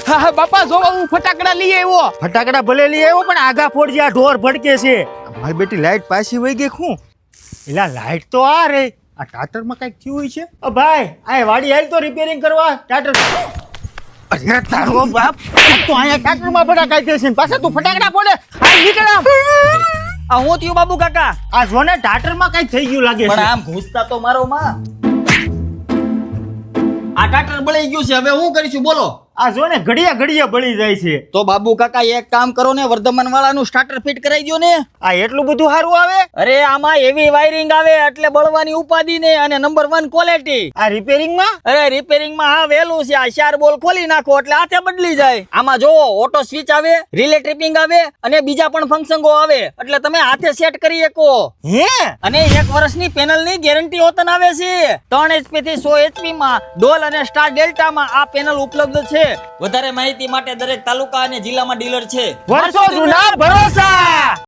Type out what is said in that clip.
હા હા બાપા જો હું ફટાકડા લઈ આવ્યો. ફટાકડા ભલે લઈ આવ્યો પણ આગા ફોડજે, આ ઢોર ભડકે છે. મારી બેટી લાઈટ પાછી વહી ગઈ શું? એલા લાઈટ તો આ રે, આ ટાટરમાં કઈક થયું હોય છે. ભાઈ આ વાડી હાલ તો રિપેરિંગ કરવા ટાટર. અરે તારો બાપ તો અહીંયા ટાટરમાં ફટાકા છે ને પાછા તું ફટાકડા ફોડે. હાલ નીકળ આમ. આ હું થયું બાબુ કાકા? આ જો ને ટાટરમાં કઈક થઈ ગયું લાગે પણ છે. આમ ઘૂસતા તો મારો માં. આ ટાટર બળી ગયું છે, હવે હું કરીશું બોલો? આ જો ને ઘડિયા ઘડિયા બળી જાય છે. તો બાબુ કાકા એક કામ કરો ને, વર્ધમાન વાળાનું સ્ટાર્ટર ફિટ કરાવી દો ને. આ એટલું બધું સારું આવે? અરે આમાં એવી વાયરિંગ આવે એટલે બળવાની ઉપાધિ ને, અને નંબર 1 ક્વોલિટી. આ રિપેરિંગમાં? અરે રિપેરિંગમાં હા વહેલું છે. આ 4 બોલ ખોલી નાખો એટલે હાથે બદલી જાય. આમાં જોવો ઓટો સ્વિચ આવે, રિલે ટ્રિપિંગ આવે અને બીજા પણ ફંક્શનો આવે એટલે તમે હાથે સેટ કરી શકો. હે? અને 1 વર્ષની પેનલની ગેરંટી હોતન આવે છે. 3 HP થી 100 HP માં ડોલ અને સ્ટાર ડેલ્ટામાં આ પેનલ ઉપલબ્ધ છે. વધારે માહિતી માટે દરેક તાલુકા અને જિલ્લામાં ડીલર છે. વર્ષો જૂના ભરોસા.